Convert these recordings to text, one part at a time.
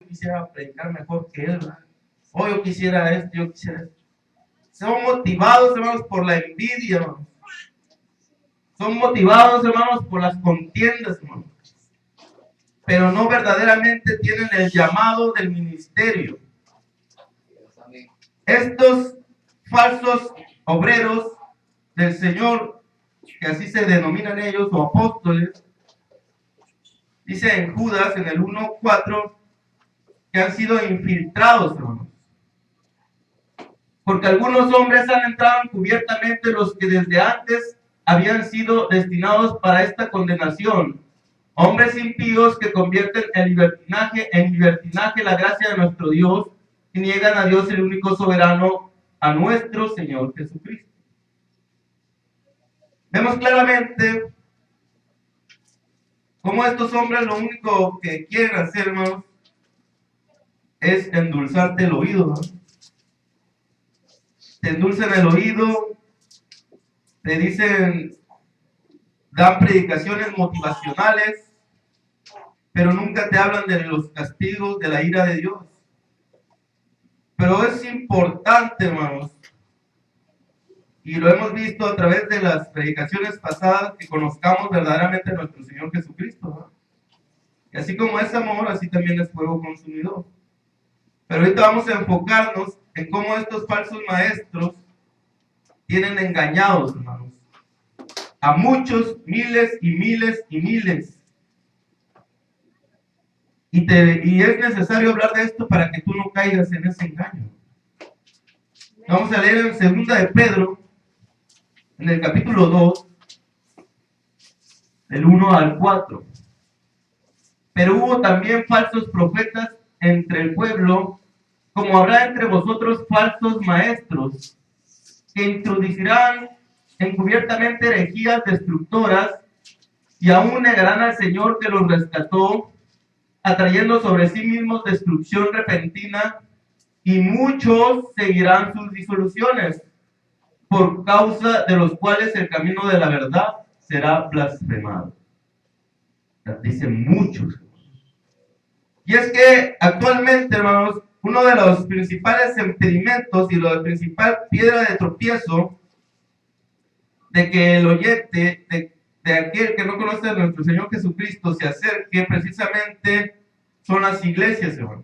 quisiera predicar mejor que él, ¿verdad? O yo quisiera esto, yo quisiera esto. Son motivados, hermanos, por la envidia, hermanos. Son motivados, hermanos, por las contiendas, hermanos. Pero no verdaderamente tienen el llamado del ministerio. Estos falsos obreros del Señor, que así se denominan ellos, o apóstoles, dice en Judas, en el 1:4, que han sido infiltrados, hermanos. Porque algunos hombres han entrado encubiertamente, los que desde antes habían sido destinados para esta condenación. Hombres impíos que convierten en libertinaje la gracia de nuestro Dios y niegan a Dios el único soberano, a nuestro Señor Jesucristo. Vemos claramente cómo estos hombres lo único que quieren hacer, hermanos, es endulzarte el oído, ¿no? Te endulzan el oído, te dicen, dan predicaciones motivacionales, pero nunca te hablan de los castigos, de la ira de Dios. Pero es importante, hermanos, y lo hemos visto a través de las predicaciones pasadas, que conozcamos verdaderamente a nuestro Señor Jesucristo, ¿no? Y así como es amor, así también es fuego consumidor. Pero ahorita vamos a enfocarnos en cómo estos falsos maestros tienen engañados, hermanos, a muchos, miles y miles y miles. Y es necesario hablar de esto para que tú no caigas en ese engaño. Vamos a leer en 2 de Pedro, en el capítulo 2, del 1 al 4. Pero hubo también falsos profetas entre el pueblo, como habrá entre vosotros falsos maestros, que introducirán encubiertamente herejías destructoras, y aún negarán al Señor que los rescató, atrayendo sobre sí mismos destrucción repentina, y muchos seguirán sus disoluciones, por causa de los cuales el camino de la verdad será blasfemado. Dicen muchos. Y es que actualmente, hermanos, uno de los principales impedimentos y la principal piedra de tropiezo de que el oyente, de aquel que no conoce a nuestro Señor Jesucristo, se acerque precisamente son las iglesias, hermano.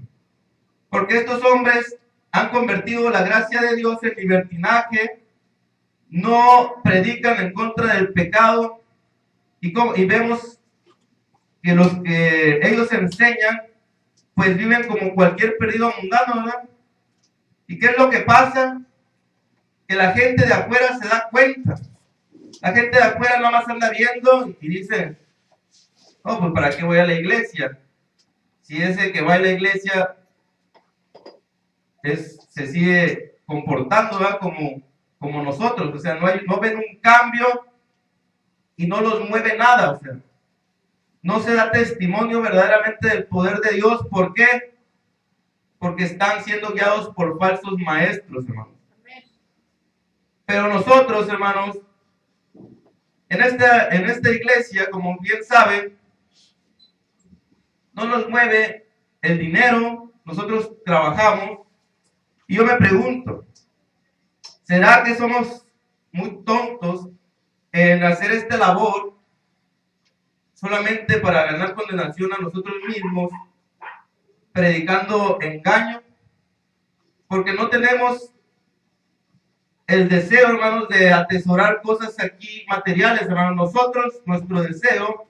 Porque estos hombres han convertido la gracia de Dios en libertinaje, no predican en contra del pecado, y vemos que los que ellos enseñan pues viven como cualquier perdido mundano, ¿verdad? ¿Y qué es lo que pasa? Que la gente de afuera se da cuenta. La gente de afuera nada más anda viendo y dice, oh, pues ¿para qué voy a la iglesia? Si ese que va a la iglesia se sigue comportando, ¿verdad? Como nosotros, o sea, no ven un cambio y no los mueve nada, o sea, no se da testimonio verdaderamente del poder de Dios. ¿Por qué? Porque están siendo guiados por falsos maestros, hermanos. Pero nosotros, hermanos, en esta iglesia, como bien saben, no nos mueve el dinero, nosotros trabajamos, y yo me pregunto, ¿será que somos muy tontos en hacer esta labor solamente para ganar condenación a nosotros mismos, predicando engaño? Porque no tenemos el deseo, hermanos, de atesorar cosas aquí materiales, hermanos. Nosotros, nuestro deseo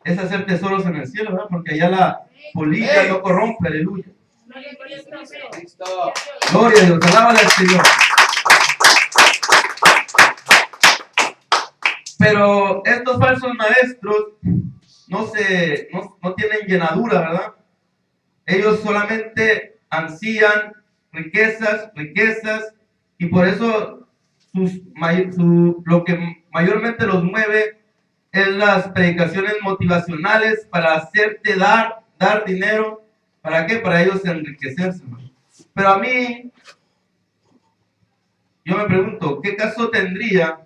es hacer tesoros en el cielo, ¿verdad? Porque allá la polilla no corrompe, aleluya. Gloria a Dios, alábale al Señor. Pero estos falsos maestros no tienen llenadura, ¿verdad? Ellos solamente ansían riquezas, y por eso lo que mayormente los mueve es las predicaciones motivacionales para hacerte dar dinero. ¿Para qué? Para ellos enriquecerse, ¿no? Pero a mí, yo me pregunto, ¿qué caso tendría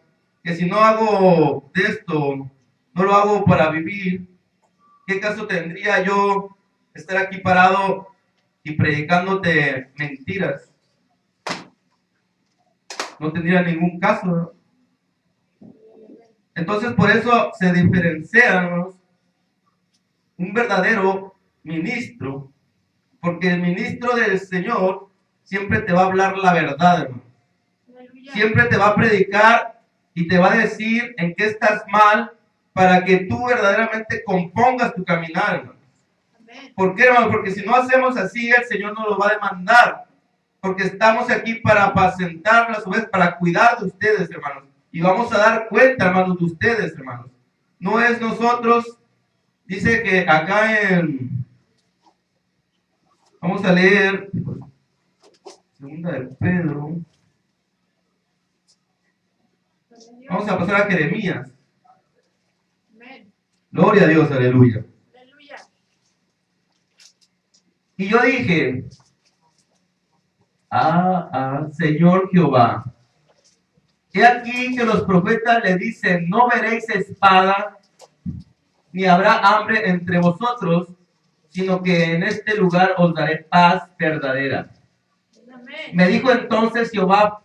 que si no hago de esto, no lo hago para vivir? ¿Qué caso tendría yo estar aquí parado y predicándote mentiras. No tendría ningún caso, ¿no? Entonces, por eso se diferencia, hermanos, un verdadero ministro, porque el ministro del Señor siempre te va a hablar la verdad, hermano. Siempre te va a predicar y te va a decir en qué estás mal para que tú verdaderamente compongas tu caminar, hermano. ¿Por qué, hermano? Porque si no hacemos así, el Señor nos lo va a demandar. Porque estamos aquí para apacentar a su vez, para cuidar de ustedes, hermanos. Y vamos a dar cuenta, hermanos, de ustedes, hermanos. No es nosotros, dice que acá vamos a leer, segunda de Pedro. Vamos a pasar a Jeremías. Gloria a Dios, aleluya. Y yo dije, Señor Jehová, he aquí que los profetas le dicen, no veréis espada, ni habrá hambre entre vosotros, sino que en este lugar os daré paz verdadera. Amén. Me dijo entonces Jehová,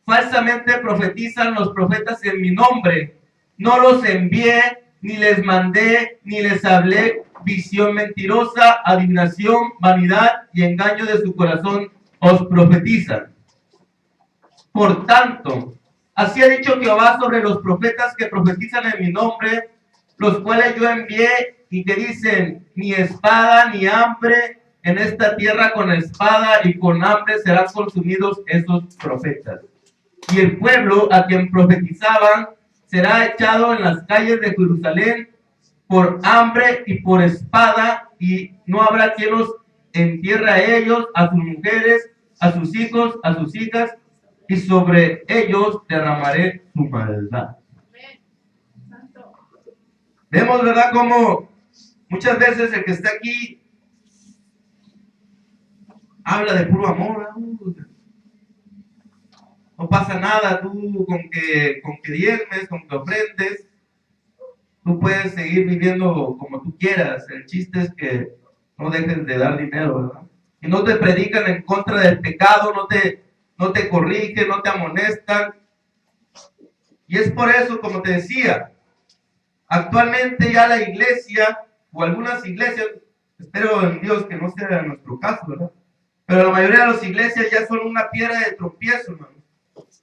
falsamente profetizan los profetas en mi nombre, no los envié, ni les mandé, ni les hablé visión mentirosa, adivinación, vanidad y engaño de su corazón os profetizan. Por tanto, así ha dicho Jehová sobre los profetas que profetizan en mi nombre, los cuales yo envié y que dicen, ni espada ni hambre en esta tierra, con espada y con hambre serán consumidos esos profetas. Y el pueblo a quien profetizaban será echado en las calles de Jerusalén por hambre y por espada, y no habrá quien los entierre a ellos, a sus mujeres, a sus hijos, a sus hijas, y sobre ellos derramaré su maldad. Vemos, ¿verdad?, como muchas veces el que está aquí habla de puro amor, no pasa nada, tú con que diezmes, con que ofrendes, tú puedes seguir viviendo como tú quieras. El chiste es que no dejes de dar dinero, ¿verdad? Y no te predican en contra del pecado, no te corrigen, no te amonestan. Y es por eso, como te decía, actualmente ya la iglesia, o algunas iglesias, espero en Dios que no sea nuestro caso, ¿verdad? Pero la mayoría de las iglesias ya son una piedra de tropiezo, hermano.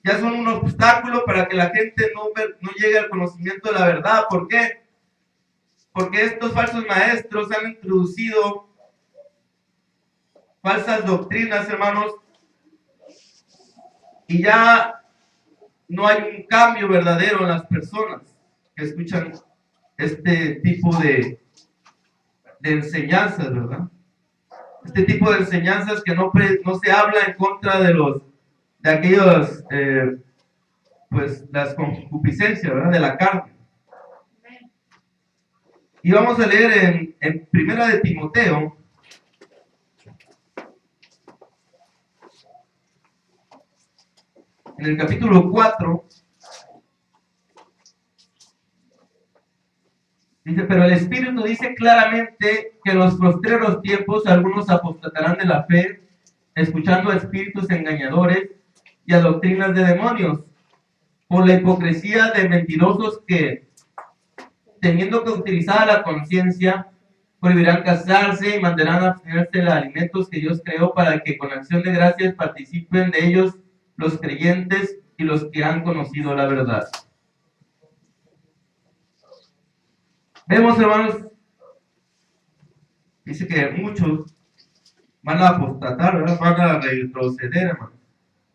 Ya son un obstáculo para que la gente no llegue al conocimiento de la verdad. ¿Por qué? Porque estos falsos maestros han introducido falsas doctrinas, hermanos, y ya no hay un cambio verdadero en las personas que escuchan este tipo de enseñanzas, ¿verdad? Este tipo de enseñanzas que no se habla en contra de aquellos, pues las concupiscencias, ¿verdad?, de la carne. Y vamos a leer en Primera de Timoteo, en el capítulo 4, dice, pero el Espíritu dice claramente que en los postreros tiempos algunos apostatarán de la fe, escuchando a espíritus engañadores y a doctrinas de demonios, por la hipocresía de mentirosos que, teniendo cauterizada la conciencia, prohibirán casarse y mandarán a abstenerse de alimentos que Dios creó para que con acción de gracias participen de ellos los creyentes y los que han conocido la verdad. Vemos, hermanos, dice que muchos van a apostatar, ¿verdad?, van a retroceder, hermano,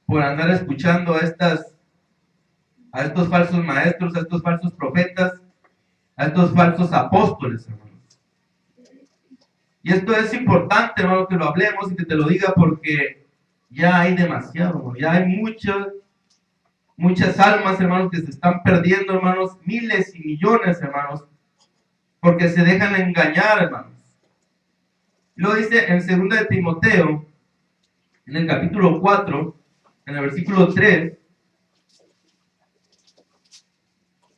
por andar escuchando a estos falsos maestros, a estos falsos profetas, a estos falsos apóstoles, hermanos. Y esto es importante, hermano, que lo hablemos y que te lo diga, porque ya hay demasiado, ya hay muchas almas, hermanos, que se están perdiendo, hermanos, miles y millones, hermanos, porque se dejan engañar, hermanos. Lo dice en 2 de Timoteo, en el capítulo 4, en el versículo 3,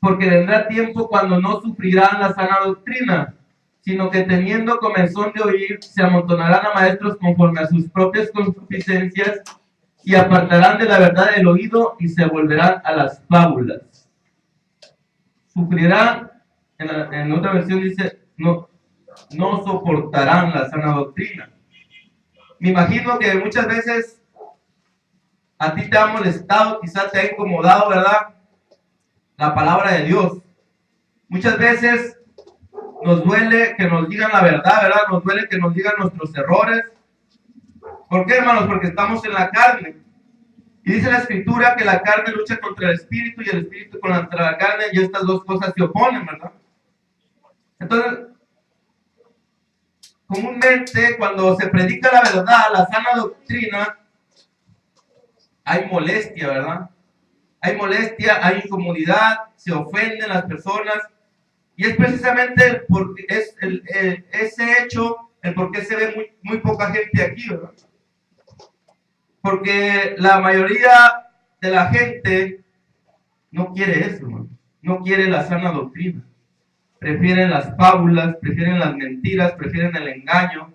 porque vendrá tiempo cuando no sufrirán la sana doctrina, sino que teniendo comezón de oír, se amontonarán a maestros conforme a sus propias concupiscencias y apartarán de la verdad el oído y se volverán a las fábulas. Sufrirán, en otra versión dice, no soportarán la sana doctrina. Me imagino que muchas veces a ti te ha molestado, quizás te ha incomodado, ¿verdad? La palabra de Dios. Muchas veces nos duele que nos digan la verdad, ¿verdad? Nos duele que nos digan nuestros errores. ¿Por qué, hermanos? Porque estamos en la carne. Y dice la Escritura que la carne lucha contra el Espíritu y el Espíritu contra la carne, y estas dos cosas se oponen, ¿verdad? Entonces, comúnmente cuando se predica la verdad, la sana doctrina, hay molestia, ¿verdad? Hay molestia, hay incomodidad, se ofenden las personas, y es precisamente porque ese hecho el por qué se ve muy poca gente aquí, ¿verdad? Porque la mayoría de la gente no quiere eso, hermano. No quiere la sana doctrina. Prefieren las fábulas, prefieren las mentiras, prefieren el engaño.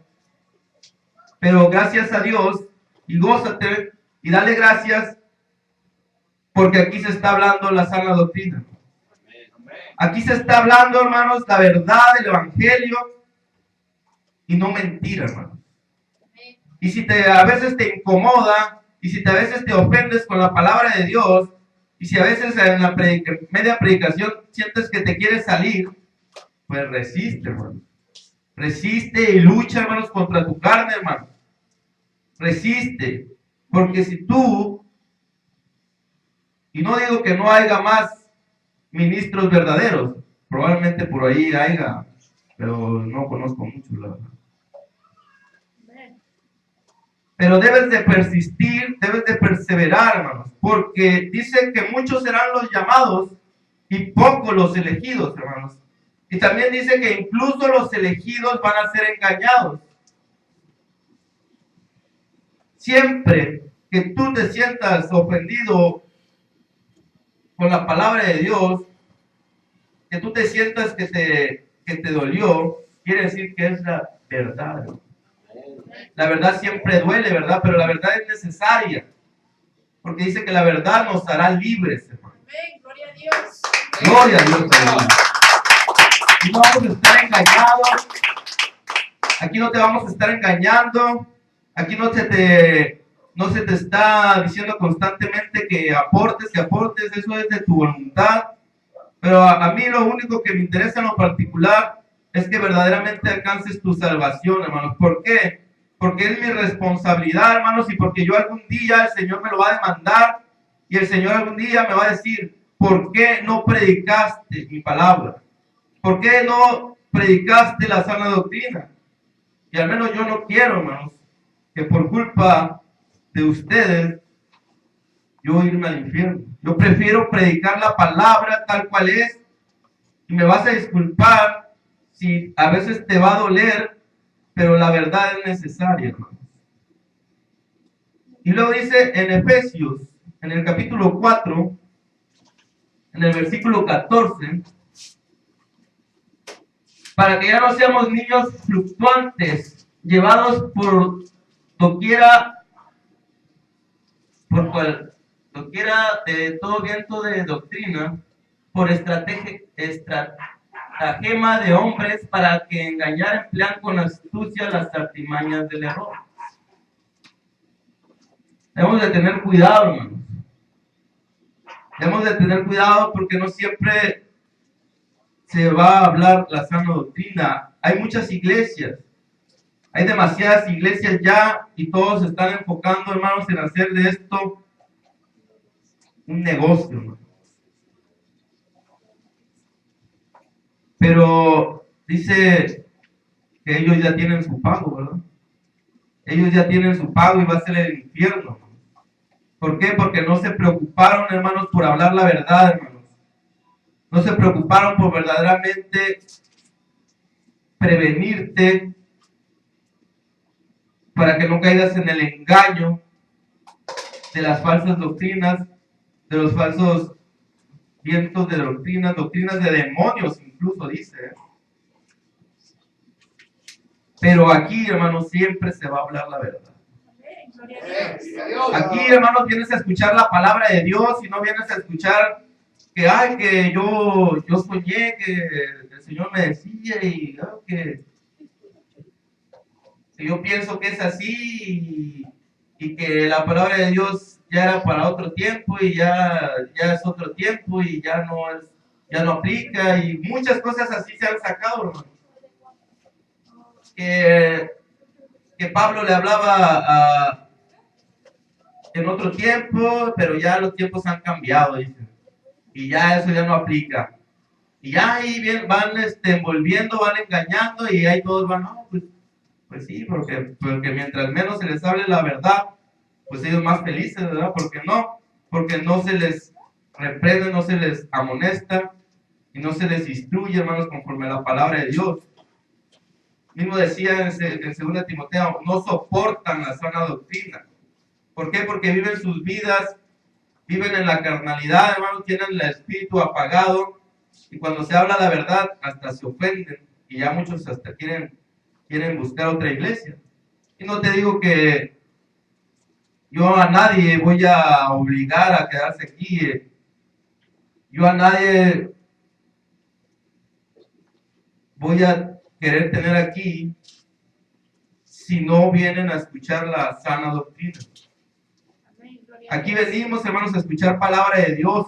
Pero gracias a Dios, y gózate, y dale gracias, porque aquí se está hablando la sana doctrina. Aquí se está hablando, hermanos, la verdad del Evangelio, y no mentira, hermanos. Y si a veces te incomoda, y si a veces te ofendes con la palabra de Dios, y si a veces en la media predicación sientes que te quieres salir, pues resiste, hermano. Resiste y lucha, hermanos, contra tu carne, hermano. Resiste. Porque si tú, y no digo que no haya más ministros verdaderos, probablemente por ahí haya, pero no conozco mucho, la verdad. Pero debes de persistir, debes de perseverar, hermanos, porque dice que muchos serán los llamados y pocos los elegidos, hermanos. Y también dice que incluso los elegidos van a ser engañados. Siempre que tú te sientas ofendido con la palabra de Dios, que tú te sientas que te dolió, quiere decir que es la verdad. La verdad siempre duele, ¿verdad? Pero la verdad es necesaria. Porque dice que la verdad nos hará libres, hermano. Amén, gloria a Dios. Gloria a Dios, hermano. Y no vamos a estar engañados. Aquí no te vamos a estar engañando. Aquí no se te está diciendo constantemente que aportes, eso es de tu voluntad. Pero a mí lo único que me interesa en lo particular es que verdaderamente alcances tu salvación, hermanos. ¿Por qué? Porque es mi responsabilidad, hermanos, y porque yo algún día el Señor me lo va a demandar, y el Señor algún día me va a decir, ¿por qué no predicaste mi palabra? ¿Por qué no predicaste la sana doctrina? Y al menos yo no quiero, hermanos, que por culpa de ustedes yo irme al infierno. Yo prefiero predicar la palabra tal cual es, y me vas a disculpar si a veces te va a doler, pero la verdad es necesaria, hermanos. Y luego dice en Efesios, en el capítulo 4, en el versículo 14, para que ya no seamos niños fluctuantes, llevados por doquiera de todo viento de doctrina, por estratagema de hombres para que engañar emplean con astucia las artimañas del error. Debemos de tener cuidado, hermanos. Debemos de tener cuidado porque no siempre se va a hablar la sana doctrina. Hay muchas iglesias, hay demasiadas iglesias ya, y todos se están enfocando, hermanos, en hacer de esto un negocio, hermano. Pero dice que ellos ya tienen su pago, ¿verdad? Ellos ya tienen su pago y va a ser el infierno. ¿Por qué? Porque no se preocuparon, hermanos, por hablar la verdad, hermanos. No se preocuparon por verdaderamente prevenirte para que no caigas en el engaño de las falsas doctrinas, de los falsos vientos de doctrinas de demonios, incluso dice. Pero aquí, hermanos, siempre se va a hablar la verdad. Aquí, hermanos, vienes a escuchar la palabra de Dios y no vienes a escuchar que, ay, que yo soñé que el Señor me decía y que yo pienso que es así y que la palabra de Dios ya era para otro tiempo y ya es otro tiempo y ya no aplica y muchas cosas así se han sacado, hermano. Que Pablo le hablaba en otro tiempo, pero ya los tiempos han cambiado, dice. Y ya eso ya no aplica. Y ya ahí bien, van envolviendo, van engañando y ahí todos van, no, pues sí, porque mientras menos se les hable la verdad, pues ellos más felices, ¿verdad? Porque no se les reprende, no se les amonesta y no se les instruye, hermanos, conforme a la palabra de Dios. Mismo decía en 2 Timoteo, no soportan la sana doctrina. ¿Por qué? Porque viven sus vidas, viven en la carnalidad, hermanos, tienen el espíritu apagado y cuando se habla la verdad hasta se ofenden y ya muchos hasta quieren buscar otra iglesia. Y no te digo que yo a nadie voy a obligar a quedarse aquí. Yo a nadie voy a querer tener aquí si no vienen a escuchar la sana doctrina. Aquí venimos, hermanos, a escuchar palabra de Dios.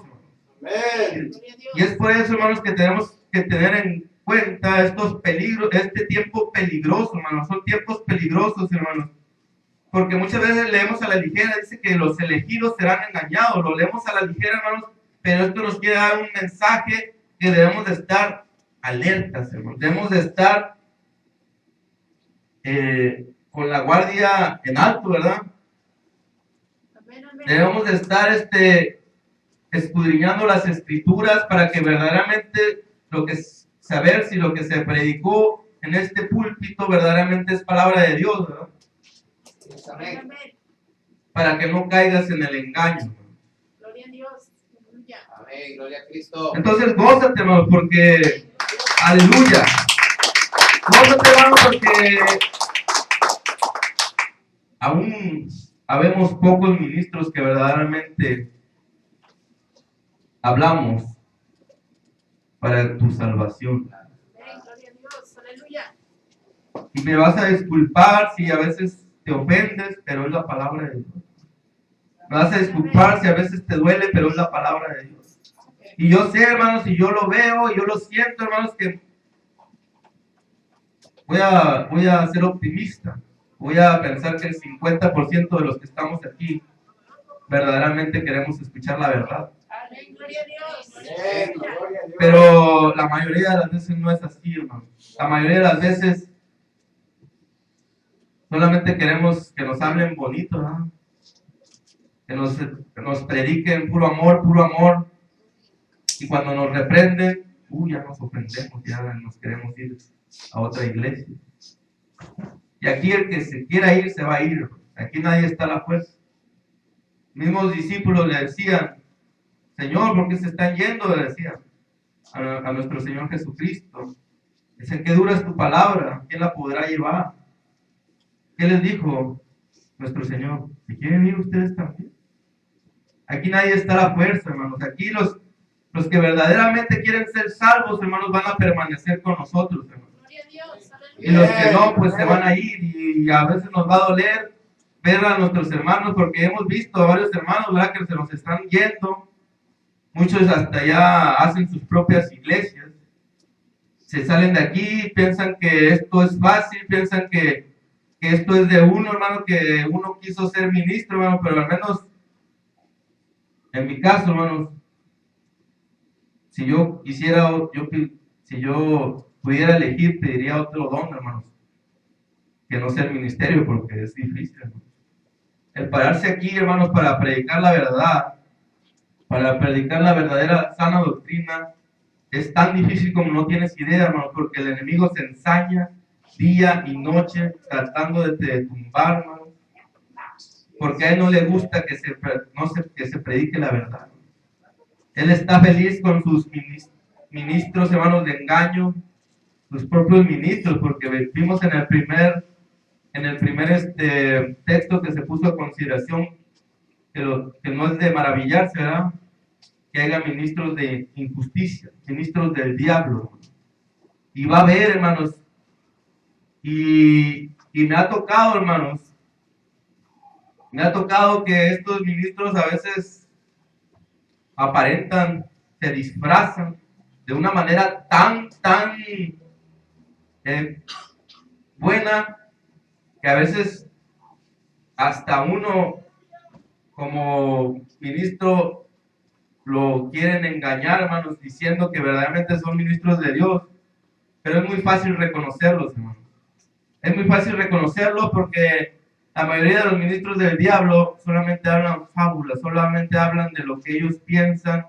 Amén. Y es por eso, hermanos, que tenemos que tener en cuenta estos peligros, este tiempo peligroso, hermanos. Son tiempos peligrosos, hermanos. Porque muchas veces leemos a la ligera, dice que los elegidos serán engañados. Lo leemos a la ligera, hermanos, pero esto nos quiere dar un mensaje que debemos de estar alertas, hermanos. Debemos de estar con la guardia en alto, ¿verdad? Debemos de estar escudriñando las escrituras para que verdaderamente saber si lo que se predicó en este púlpito verdaderamente es palabra de Dios, ¿verdad? Amén. Para que no caigas en el engaño. Gloria a Dios. Amén, gloria a Cristo. Entonces gózate, hermano, porque aleluya. Gózate, hermano, porque aún habemos pocos ministros que verdaderamente hablamos para tu salvación. Y me vas a disculpar si a veces te ofendes, pero es la palabra de Dios. Me vas a disculpar si a veces te duele, pero es la palabra de Dios. Y yo sé, hermanos, y yo lo veo, yo lo siento, hermanos, que voy a ser optimista. Voy a pensar que el 50% de los que estamos aquí verdaderamente queremos escuchar la verdad. Pero la mayoría de las veces no es así, hermano. La mayoría de las veces solamente queremos que nos hablen bonito, ¿no? Que nos prediquen puro amor. Y cuando nos reprenden, ya nos ofendemos, ya nos queremos ir a otra iglesia. Y aquí el que se quiera ir, se va a ir. Aquí nadie está a la fuerza. Mismos discípulos le decían, Señor, ¿por qué se están yendo? Le decían a nuestro Señor Jesucristo. Dicen, qué dura es tu palabra, ¿quién la podrá llevar? ¿Qué les dijo nuestro Señor? ¿Se quieren ir ustedes también? Aquí nadie está a la fuerza, hermanos. Aquí los que verdaderamente quieren ser salvos, hermanos, van a permanecer con nosotros, hermanos. Y los que no, pues se van a ir y a veces nos va a doler ver a nuestros hermanos porque hemos visto a varios hermanos, ¿verdad?, que se nos están yendo. Muchos hasta ya hacen sus propias iglesias. Se salen de aquí, piensan que esto es fácil, piensan que esto es de uno, hermano, que uno quiso ser ministro, hermano, pero al menos en mi caso, hermanos, si yo pudiera elegir, pediría otro don, hermanos, que no sea el ministerio, porque es difícil, hermanos. El pararse aquí, hermanos, para predicar la verdad, para predicar la verdadera sana doctrina, es tan difícil como no tienes idea, hermanos, porque el enemigo se ensaña día y noche tratando de tumbar, hermanos, porque a él no le gusta que se predique la verdad. Él está feliz con sus ministros, hermanos, de engaño, sus propios ministros, porque vimos en el primer texto que se puso a consideración que no es de maravillarse, ¿verdad? Que haya ministros de injusticia, ministros del diablo. Y va a haber, hermanos, y me ha tocado, hermanos, que estos ministros a veces aparentan, se disfrazan de una manera tan buena, que a veces hasta uno como ministro lo quieren engañar, hermanos, diciendo que verdaderamente son ministros de Dios, pero es muy fácil reconocerlos, hermanos. Es muy fácil reconocerlos porque la mayoría de los ministros del diablo solamente hablan fábulas, solamente hablan de lo que ellos piensan,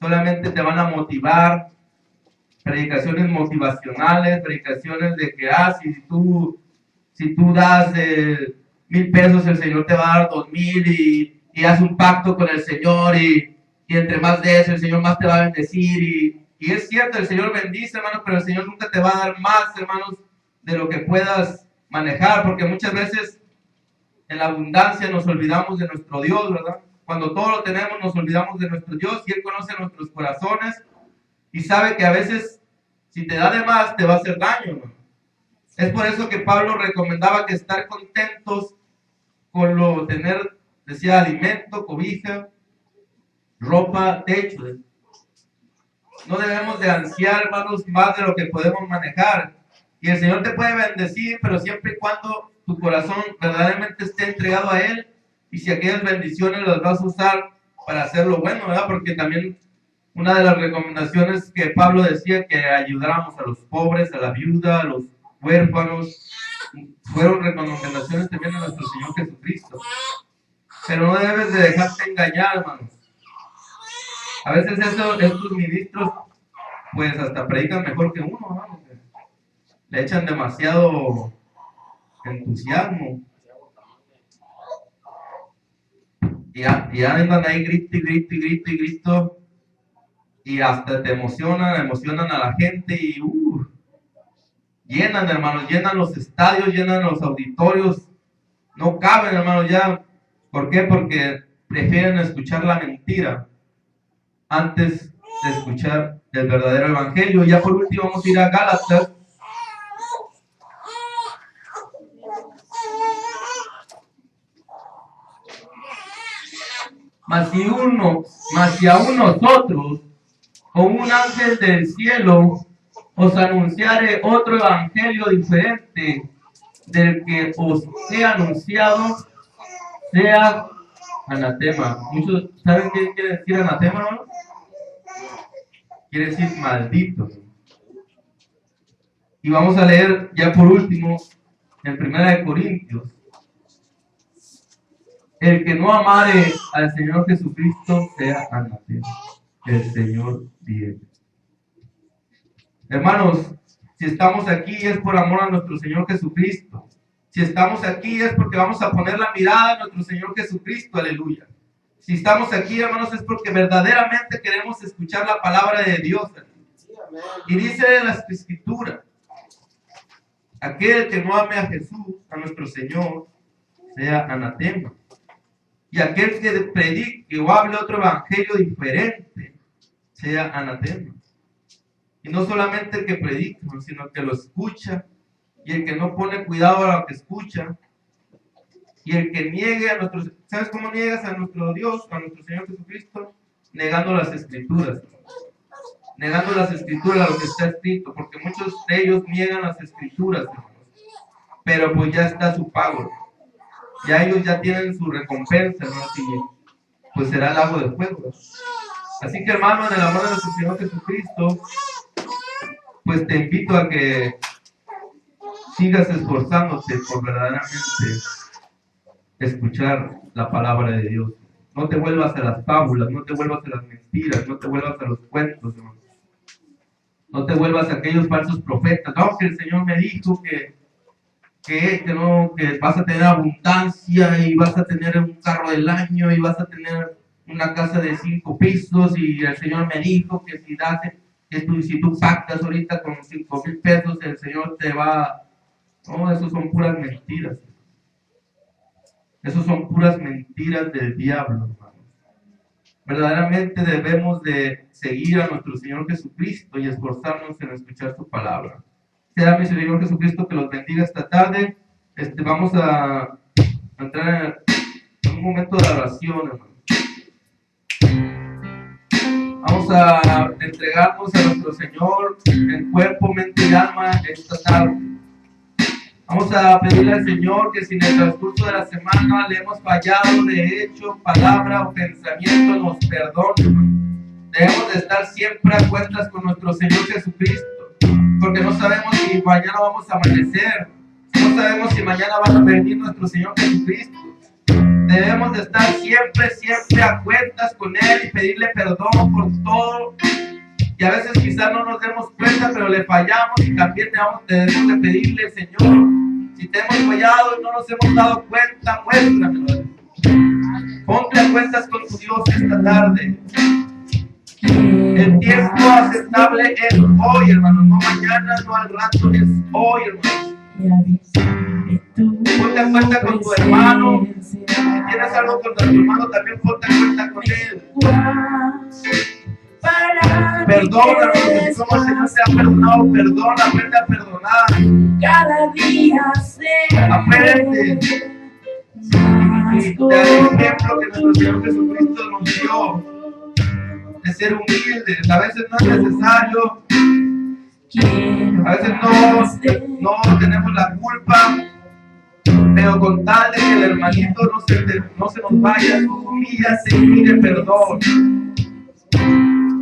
solamente te van a motivar, predicaciones motivacionales, predicaciones de que, si tú das 1,000 pesos, el Señor te va a dar 2,000 y haz un pacto con el Señor y entre más de eso, el Señor más te va a bendecir y es cierto, el Señor bendice, hermanos, pero el Señor nunca te va a dar más, hermanos, de lo que puedas manejar, porque muchas veces en la abundancia nos olvidamos de nuestro Dios, ¿verdad? Cuando todo lo tenemos nos olvidamos de nuestro Dios y Él conoce nuestros corazones y sabe que a veces si te da de más te va a hacer daño, ¿no? Es por eso que Pablo recomendaba que estar contentos con lo tener, decía, alimento, cobija, ropa, techo. No debemos de ansiar, hermanos, más de lo que podemos manejar. Y el Señor te puede bendecir, pero siempre y cuando tu corazón verdaderamente esté entregado a Él y si aquellas bendiciones las vas a usar para hacer lo bueno, ¿verdad? Porque también una de las recomendaciones que Pablo decía que ayudáramos a los pobres, a la viuda, a los huérfanos, fueron recomendaciones también de nuestro Señor Jesucristo. Pero no debes de dejarte engañar, hermanos. A veces estos ministros, pues hasta predican mejor que uno, ¿no? Le echan demasiado entusiasmo. Y andan ahí grito. Y hasta te emocionan a la gente y llenan, hermanos, llenan los estadios, llenan los auditorios. No caben, hermanos, ya. ¿Por qué? Porque prefieren escuchar la mentira antes de escuchar el verdadero evangelio. Ya por último vamos a ir a Gálatas. Mas si aún nosotros, con un ángel del cielo, os anunciare otro evangelio diferente del que os he anunciado, sea anatema. Muchos saben qué quiere decir anatema, ¿no? Quiere decir maldito. Y vamos a leer ya por último en 1 Corintios. El que no amare al Señor Jesucristo sea anatema. El Señor viene. Hermanos, si estamos aquí es por amor a nuestro Señor Jesucristo. Si estamos aquí es porque vamos a poner la mirada a nuestro Señor Jesucristo, aleluya. Si estamos aquí, hermanos, es porque verdaderamente queremos escuchar la palabra de Dios. Y dice en la Escritura, aquel que no ame a Jesús, a nuestro Señor, sea anatema. Y aquel que predique o hable otro evangelio diferente, sea anatema. Y no solamente el que predica, sino el que lo escucha, y el que no pone cuidado a lo que escucha, y el que niegue a nuestro... ¿Sabes cómo niegas a nuestro Dios, a nuestro Señor Jesucristo? Negando las Escrituras. Negando las Escrituras, lo que está escrito, porque muchos de ellos niegan las Escrituras, hermanos. Pero pues ya está su pago. Ya ellos ya tienen su recompensa, ¿no? Y pues será el lago de fuego. Así que, hermano, en el amor de nuestro Señor Jesucristo, pues te invito a que sigas esforzándote por verdaderamente escuchar la palabra de Dios. No te vuelvas a las fábulas, no te vuelvas a las mentiras, no te vuelvas a los cuentos, hermano. No te vuelvas a aquellos falsos profetas. No, que el Señor me dijo que vas a tener abundancia y vas a tener un carro del año y vas a tener una casa de 5 pisos y el Señor me dijo que si tú pactas ahorita con 5,000 pesos, el Señor te va. No, eso son puras mentiras. Eso son puras mentiras del diablo, hermano. Verdaderamente debemos de seguir a nuestro Señor Jesucristo y esforzarnos en escuchar su palabra. Sea mi Señor Jesucristo que los bendiga esta tarde. Vamos a entrar en un momento de oración, hermano. Vamos a entregarnos a nuestro Señor en cuerpo, mente y alma esta tarde. Vamos a pedirle al Señor que si en el transcurso de la semana le hemos fallado de hecho, palabra o pensamiento, nos perdone. Debemos de estar siempre a cuentas con nuestro Señor Jesucristo, porque no sabemos si mañana vamos a amanecer, no sabemos si mañana va a venir nuestro Señor Jesucristo. Debemos de estar siempre a cuentas con Él y pedirle perdón por todo. Y a veces quizás no nos demos cuenta, pero le fallamos y también debemos de pedirle, Señor, si te hemos fallado y no nos hemos dado cuenta, muéstramelo. Ponte a cuentas con tu Dios esta tarde. El tiempo aceptable es hoy, hermano, no mañana, no al rato, es hoy, hermano. Ponte a cuenta con tu hermano. Si tienes algo contra tu hermano, también ponte a cuenta con él. Perdona, porque como el Señor te ha perdonado, perdona, aprende a perdonar. Cada día aprende. Y te da el ejemplo que nuestro Señor Jesucristo nos dio de ser humildes. A veces no es necesario, a veces no tenemos la culpa, pero con tal de que el hermanito no se nos vaya, humíllate y pide perdón.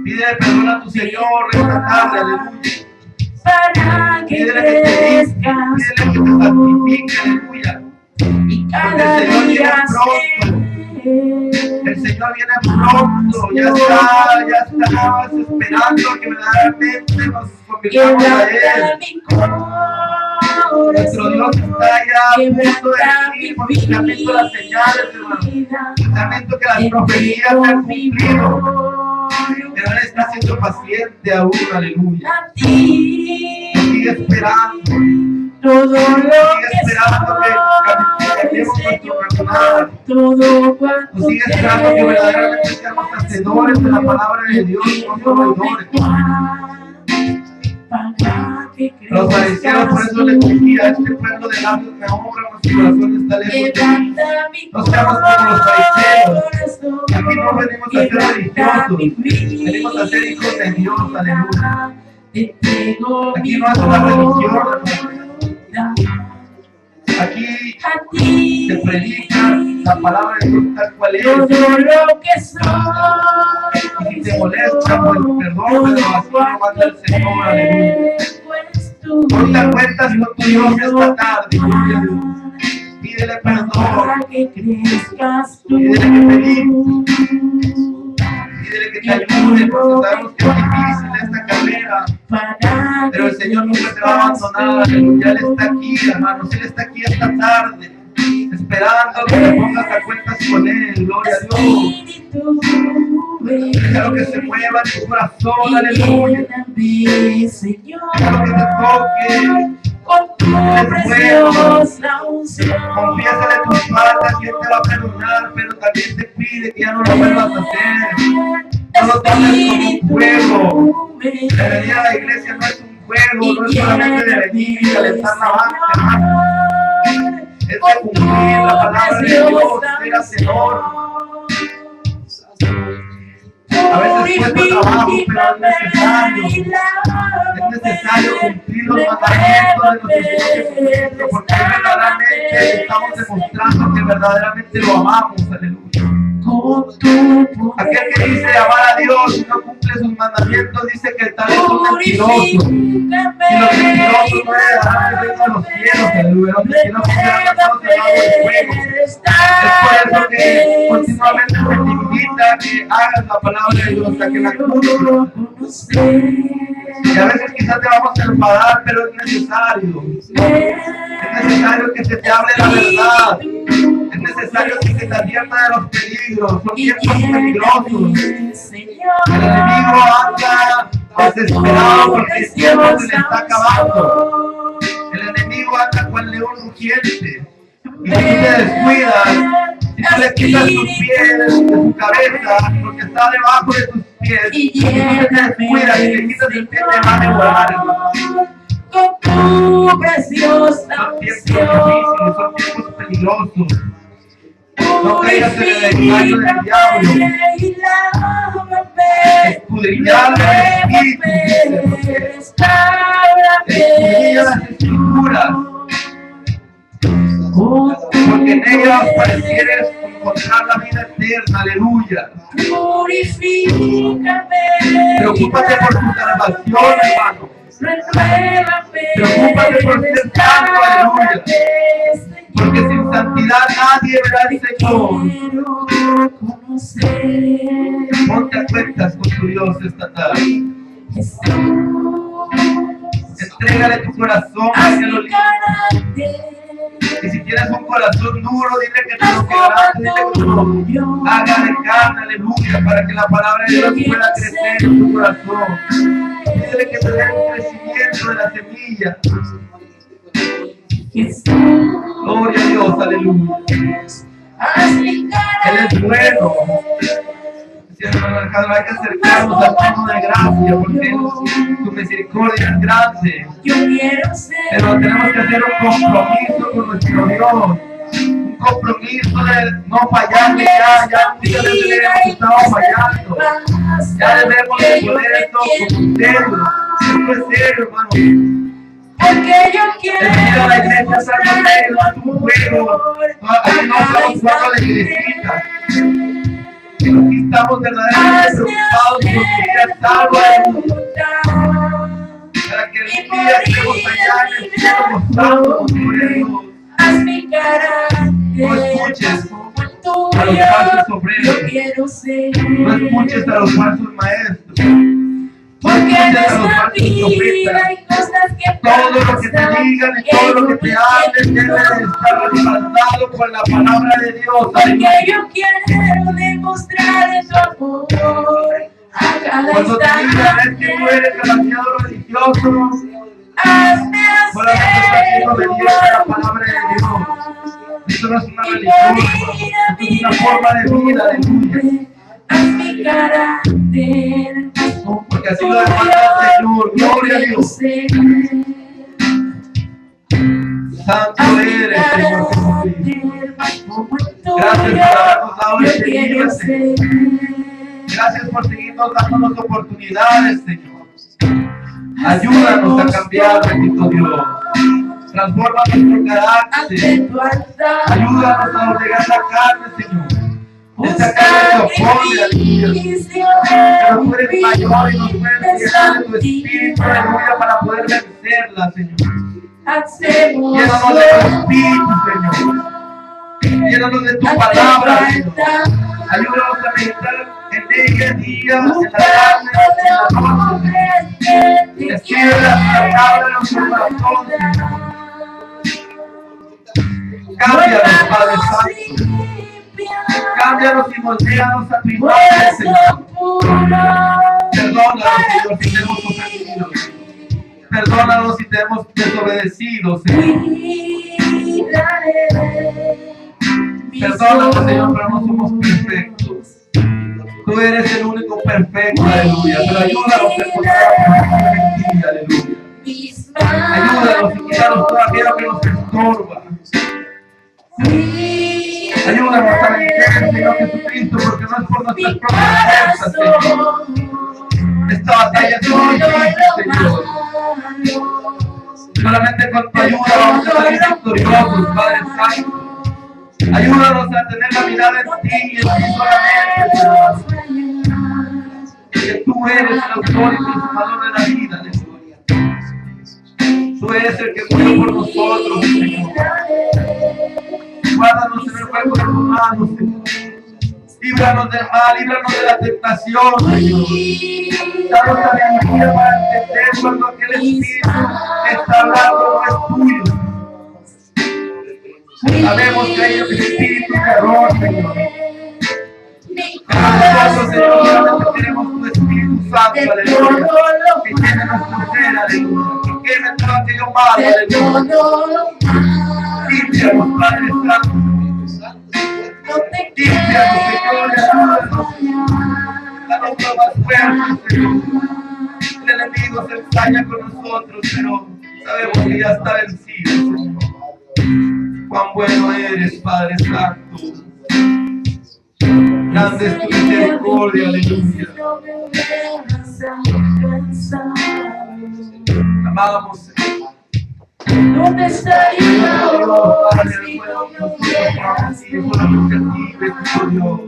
Pídele perdón a tu Señor esta tarde, aleluya. Pídele que te limpie, pídele que te santifique, aleluya. Porque el Señor viene pronto. El Señor viene pronto, ya estamos esperando que verdaderamente nos convirtamos a Él. Nuestro Dios está ya a punto de venir, porque te han visto las señales, hermano. Te han visto que las profecías se han cumplido. Pero Él está siendo paciente aún, aleluya. Sigue esperando. Todo lo que esperando que cambiemos nuestro caminar. Nos sigue esperando que verdaderamente seamos hacedores de la palabra de Dios, no solo oidores. Los fariseos por eso les decía: este pueblo de labios me honra, nuestro corazón está lejos de mí. No seamos como los fariseos. Aquí no venimos a ser religiosos, venimos a ser hijos de Dios, aleluya. Aquí no es una religión. Aquí se predica la palabra de Dios tal cual es. Y si te molesta, pues perdón, pero así lo manda el Señor, aleluya. Ponte a cuentas con tu Dios esta tarde, pídele perdón, pídele que te limpie, pídele que te ayude, porque sabemos que es difícil esta carrera, pero el Señor nunca te va a abandonar, aleluya. Él está aquí, hermanos, Él está aquí esta tarde, esperando que te pongas a cuentas con Él, gloria a Dios. Déjalo que se mueva en tu corazón, aleluya. Déjalo que te toque con tu preciosa unción. Confiésale tus faltas y Él te va a perdonar, pero también te pide que ya no lo vuelvas a hacer. No lo tomes como un juego. La venida a la iglesia no es un juego, no es solamente de venir y calentar la banca, hermano. Es de cumplir la palabra de Dios, ser hacedor. A veces cuesta trabajo, pero es necesario cumplir los mandamientos de nuestro Señor Jesucristo, porque verdaderamente estamos demostrando que verdaderamente lo amamos, aleluya. Aquel que dice amar a Dios y no cumple sus mandamientos, dice que tal es un mentiroso. Y los mentirosos no heredarán el reino de los cielos, aleluya. Los mentirosos serán lanzados al lago del fuego. Es por eso que continuamente se te invita a que hagas la palabra de Dios, a que la cumplas. Y a veces quizás te vamos a enfadar, pero es necesario. Es necesario que se te hable la verdad. Es necesario que se te advierta de los peligros. Son tiempos peligrosos. El enemigo anda desesperado porque el tiempo se le está acabando. El enemigo anda cual león rugiente. Y si tú te descuidas, si tú le quitas tus pies de su cabeza, porque está debajo de tus pies, si tú te descuidas y le quitas el pie, te va a devorar. Con tu preciosa Son tiempos difíciles, son tiempos peligrosos. No caigas en el engaño del diablo. Escudriñar el espíritu, escudriñar las escrituras, porque en ellas parecieres encontrar la vida eterna. Aleluya. Preocúpate por tu salvación, hermano. Preocúpate por ser santo, aleluya. Porque sin santidad nadie verá al Señor. Ponte a cuentas con tu Dios esta tarde. Entrégale tu corazón al cielo libre. Y si tienes un corazón duro, dile que te lo quebrante, dile que te lo haga de carne, aleluya, para que la palabra de Dios pueda crecer en tu corazón. Dile que te dé un crecimiento de la semilla. Gloria a Dios, aleluya. Él es bueno. Hermano Alejandro, hay que acercarnos al trono de gracia porque su misericordia es grande. Pero tenemos que hacer un compromiso con nuestro Dios. Un compromiso de no fallarle ya muchas veces hemos estado fallando. Ya debemos de ponernos como serio. Esto es serio, hermano. Porque yo quiero a la iglesia San Mateo, a tu juego. Aquí no estamos jugando a la iglesita. Aquí estamos verdaderamente preocupados por que ella salva para que el día estemos allá en el cielo mostrándonos por Dios. No escuches a los falsos obreros. No escuches a los falsos maestros. Porque en esta vida hay cosas que todo lo que te digan y todo lo que te hablen debe estar respaldado con la palabra de Dios. Porque yo quiero demostrar tu amor a cada cuando te digan es que tú eres demasiado religioso, solamente estás siendo obediente a la palabra de Dios. Esto no es una religión, esto es una forma de vida, aleluya. Mi carácter, porque así lo demanda el Señor. Gloria a Dios. Santo eres, Señor Jesucristo. Gracias por habernos dado este día, Señor. Gracias por seguirnos dándonos oportunidades, Señor. Ayúdanos a cambiar, bendito Dios. Transforma nuestro carácter. Ayúdanos a doblegar la carne, Señor. Esta carne se opone, aleluya. Pero tú eres mayor y nos puedes llenar de tu espíritu, aleluya, para poder vencerla, Señor. Llénanos de tu espíritu, Señor. Llénanos de tu palabra, Señor. Ayúdanos a meditar en ella día, en la tarde, en la noche. Escribe la palabra en nuestro corazón, Señor. Cámbianos, Padre Santo. Cámbianos y moldeanos a tu imagen, Señor. Perdónanos, Señor, si te hemos ofendido. Perdónanos si te hemos desobedecido, Señor. Perdónanos, Señor, pero no somos perfectos. Tú eres el único perfecto, aleluya. Pero ayúdanos a encontrar en ti, aleluya. Ayúdanos y quítanos todo aquello que nos estorba. Ayúdanos a vencer, Señor Jesucristo, porque no es por nuestras propias fuerzas, Señor. Esta batalla es muy difícil, Señor. Solamente con tu ayuda vamos a salir victoriosos, Padre Santo. Ayúdanos a tener la mirada en ti y en ti solamente, Señor. Que tú eres el autor y consumador de la vida, aleluya. Tú eres el que murió por nosotros, Señor. Guárdanos en el hueco de tus manos, Señor. Líbranos del mal, líbranos de la tentación, Señor. Danos sabiduría para entender cuando aquel espíritu está hablando no es tuyo. Sabemos que hay un espíritu de error, Señor. Pero nosotros, Señor, solamente tenemos tu Espíritu Santo, de aleluya. todo lo Que llene nuestro ser, aleluya. Que queme todo aquello malo, de aleluya. todo lo malo. Límpianos, Padre Santo. No te Límpianos, Señor, y ayúdanos. fallar. Danos nuevas fuerzas, Señor. El enemigo se ensaña con nosotros, pero sabemos que ya está vencido, Señor. Cuán bueno eres, Padre Santo. Grande es tu misericordia, aleluya. No me hubieras alcanzado. Amamos, Señor. ¿Dónde estaría Oh, hoy Padre, si bueno, no me nosotros hubieras amamos y solamente a ti, bendito Dios.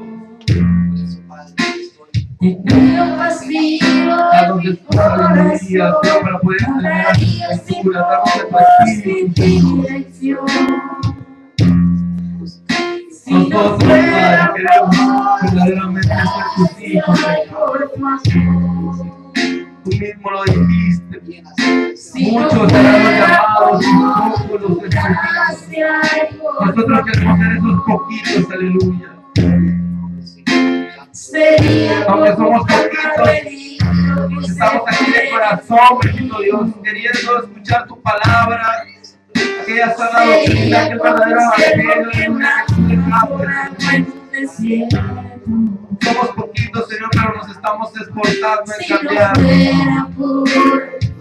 Te pido vacío Danos en mi de tu sabiduría, Señor, corazón, para poder entender cada las día sin escrituras. Danos de tu rumbo, espíritu, sin Señor. dirección. Si no Nosotros, fuera Padre, queremos por verdaderamente ser tus hijos, gracia y Señor. por tu amor. Tú mismo lo dijiste. Si no Muchos serán los fuera llamados y por pocos los escogidos. gracia y por Nosotros tu queremos ser esos poquitos, aleluya. sería Aunque como somos poquitos, estamos aquí de corazón, bendito Dios, queriendo escuchar tu palabra, aquella sana doctrina, aquel verdadero evangelio, aleluya, que tú dejaste. Somos poquitos, Señor, pero nos estamos esforzando en Si no cambiar. fuera por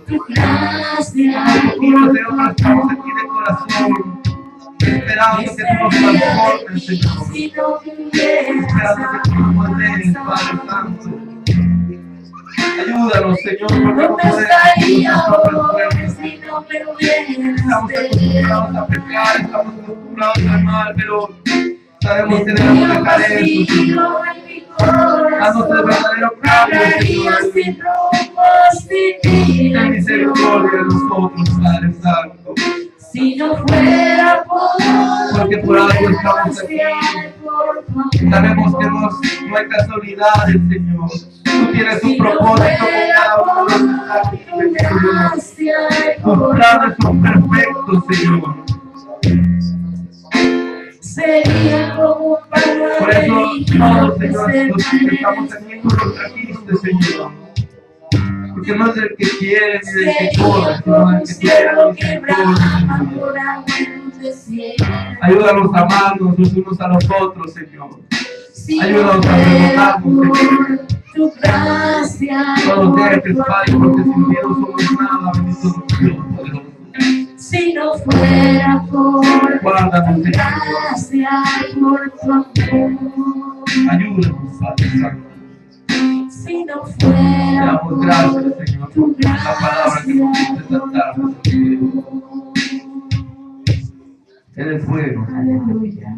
tu gracia, Somos poquitos, Señor, pero estamos aquí de corazón, esperando que tú nos transformes, Señor. si no me hubieras Esperando que tú nos modeles, Padre Santo. Ayúdanos, Señor, porque no ¿dónde podemos estaría nosotros hoy pueblos. si no me hubieras Estamos acostumbrados a pecar, estamos acostumbrados al mal, pero sabemos que debemos dejar eso, Señor. Danos el verdadero cambio, Señor. Ten misericordia de nosotros, Padre Santo. Si no fuera Porque por algo estamos aquí. Sabemos que no hay casualidades, Señor. Tú tienes un propósito con cada uno de los que está aquí, bendito Dios. Tus planes son perfectos, Señor. Sería como un Por eso todos, Señor, los que estamos aquí, tú los trajiste, Señor. Porque no es del que quiere ni del que corre, sino del que tiene la misericordia, Señor. Ayúdanos a amarnos los unos a los otros, Señor. Ayúdanos a perdonarnos, Señor. Tu gracia, No nos dejes, Padre, porque sin ti no somos nada, bendito Dios poderoso. si no fuera por Guárdanos, tu Señor. gracia y por tu amor, Ayúdanos, Padre Santo. si no Te fuera damos gracias, Señor, tu por la palabra que nos diste esta tarde, Señor. Eres bueno. Aleluya.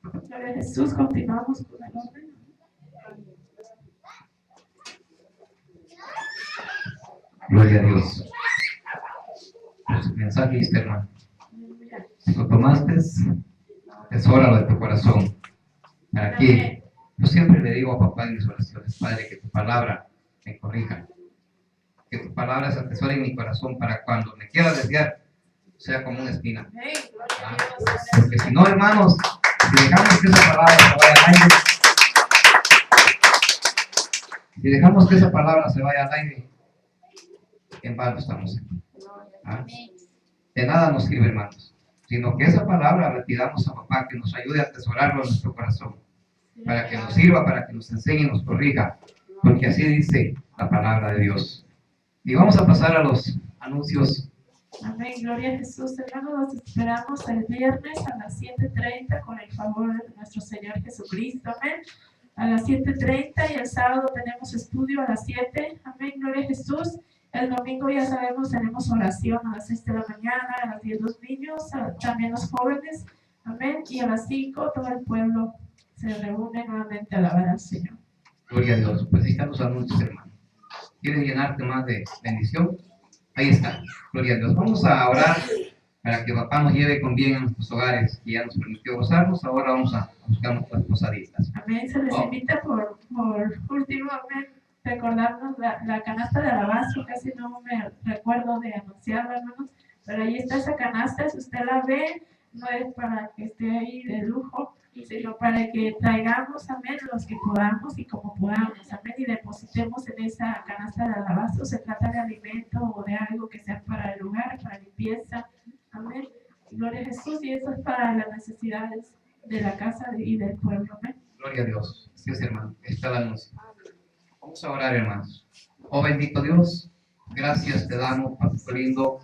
Gloria a Jesús, continuamos con el orden. Gloria a Dios. Por su mensaje, hermano. Si lo tomaste, tesóralo de tu corazón. Para que yo siempre le digo a papá en mis oraciones, Padre, que tu palabra me corrija. Que tu palabra se atesore en mi corazón para cuando me quiera desviar, sea como una espina. Porque si no, hermanos, si dejamos que esa palabra se vaya al aire, si dejamos que esa palabra se vaya al aire, en vano estamos aquí. ¿Ah? De nada nos sirve, hermanos, sino que esa palabra la pidamos a papá que nos ayude a atesorarlo en nuestro corazón, para que nos sirva, para que nos enseñe y nos corrija, porque así dice la palabra de Dios. Y vamos a pasar a los anuncios. Amén, gloria a Jesús. Hermanos, los esperamos el viernes a las 7:30 con el favor de nuestro Señor Jesucristo. Amén. A las 7:30 y el sábado tenemos estudio a las 7. Amén, gloria a Jesús. El domingo ya sabemos, tenemos oración a las 6 de la mañana, a las 10 los niños, también los jóvenes. Amén. Y a las 5 todo el pueblo se reúne nuevamente a alabar al Señor. Gloria a Dios. Pues ahí están los anuncios, hermano. ¿Quieres llenarte más de bendición? Ahí está. Gloria a Dios. Vamos a orar para que papá nos lleve con bien a nuestros hogares, que ya nos permitió gozarnos. Ahora vamos a buscar nuestras posaditas. Amén. Se les invita por último, amén, recordarnos la canasta de alabanza. Casi no me recuerdo de anunciarla, hermanos, pero ahí está esa canasta. Si usted la ve, no es para que esté ahí de lujo, sino para que traigamos, amén, los que podamos y como podamos, amén, y depositemos en esa canasta de alabastro. Se trata de alimento o de algo que sea para el lugar, para limpieza, amén. Gloria a Jesús, y eso es para las necesidades de la casa y del pueblo, amén. Gloria a Dios. Sí, hermano. Está la anuncio. Vamos a orar, hermanos. Oh bendito Dios, gracias te damos, Pastor lindo,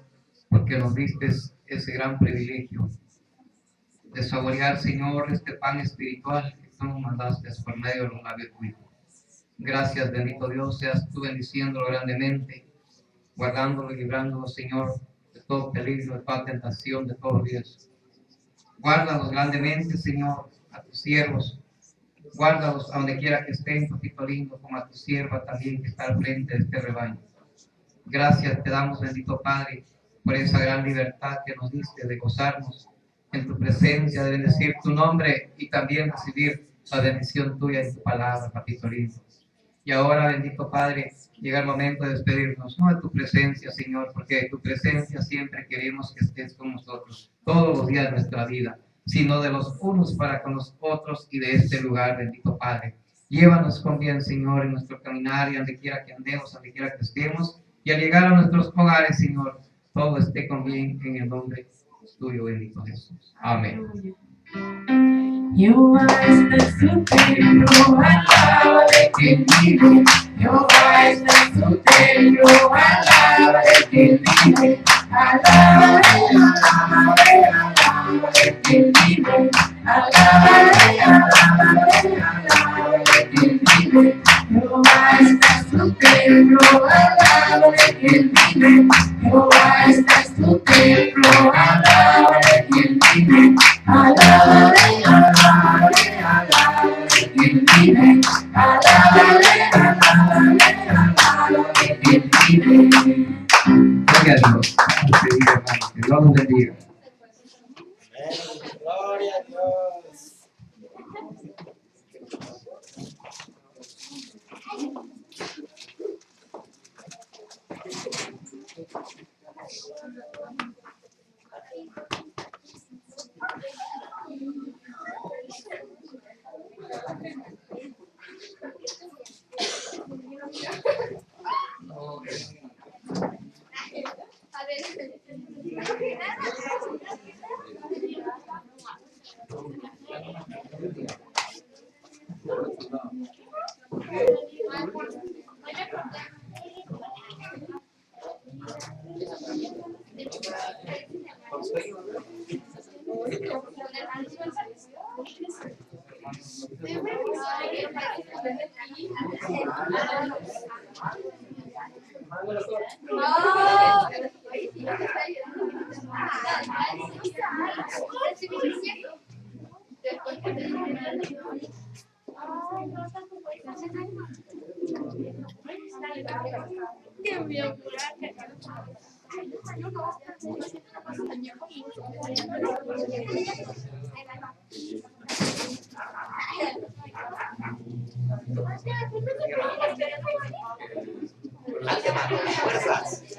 porque nos diste ese gran privilegio de saborear, Señor, este pan espiritual que tú nos mandaste por medio de los labios tuyos. Gracias, bendito Dios, seas tú bendiciéndolo grandemente, guardándolo y librándolo, Señor, de todo peligro, de toda tentación, de todo riesgo. Guárdalos grandemente, Señor, a tus siervos. Guárdalos a donde quiera que estén, papito lindo, como a tu sierva también que está al frente de este rebaño. Gracias te damos, bendito Padre, por esa gran libertad que nos diste de gozarnos en tu presencia, de bendecir tu nombre y también recibir la bendición tuya en tu palabra, papito lindo. Y ahora, bendito Padre, llega el momento de despedirnos, no de tu presencia, Señor, porque de tu presencia siempre queremos que estés con nosotros, todos los días de nuestra vida, sino de los unos para con los otros y de este lugar, bendito Padre. Llévanos con bien, Señor, en nuestro caminar y donde quiera que andemos, donde quiera que estemos, y al llegar a nuestros hogares, Señor, todo esté con bien en el nombre tuyo, bendito Jesús. Amén. Jehová está en su templo, alaba de quien vive. Jehová está en su templo, alaba de quien vive. Alaba, alaba, alaba de quien vive. Alaba, alaba, alaba de quien vive. Jehová está en su templo, alaba de quien vive. Jehová está en su templo, alaba de quien vive. Alaba, alaba, alaba de quien vive. Alaba, alaba, alaba de quien vive. Gloria a Dios. Que Dios nos bendiga. Gloria a Dios.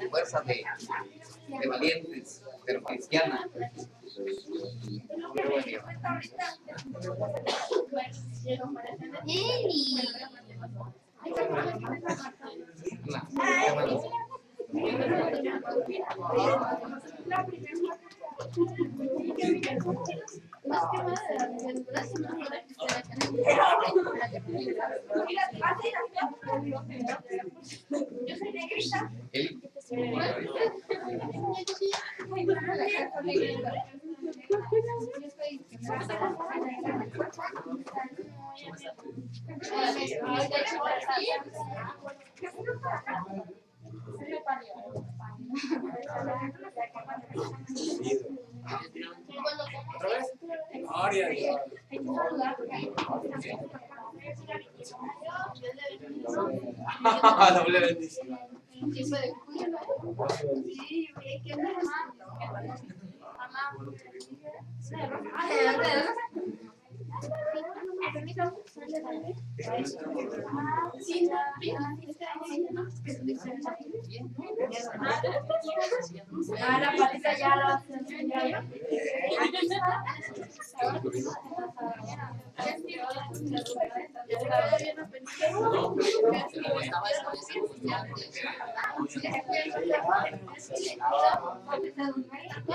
Fuerza de valientes, pero cristiana. ¿Otra vez? Gloria a Dios. Doble bendición. permiso. Sí, no, la patita ya la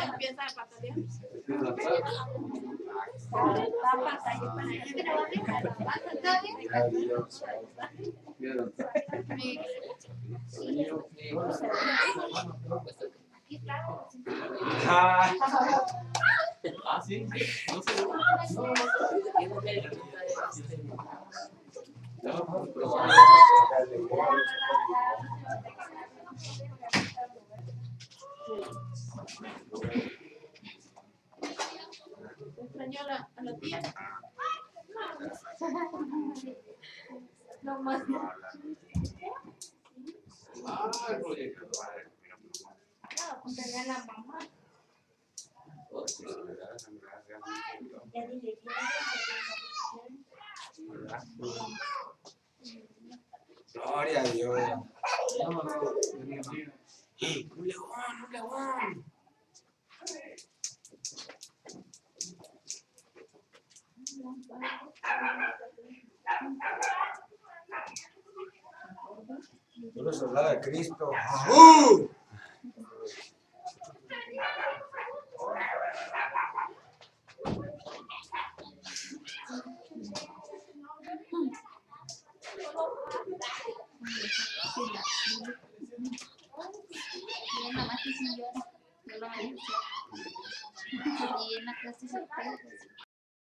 empieza a patalear. Sí. No sé. Extrañó a la tía. No más. Tenía la mamá. Ya dije Gloria a Dios. Un león, un león. Tú eres soldado de Cristo. Bien, nomás que si yo no lo voy a hacer. Y en la clase se puede.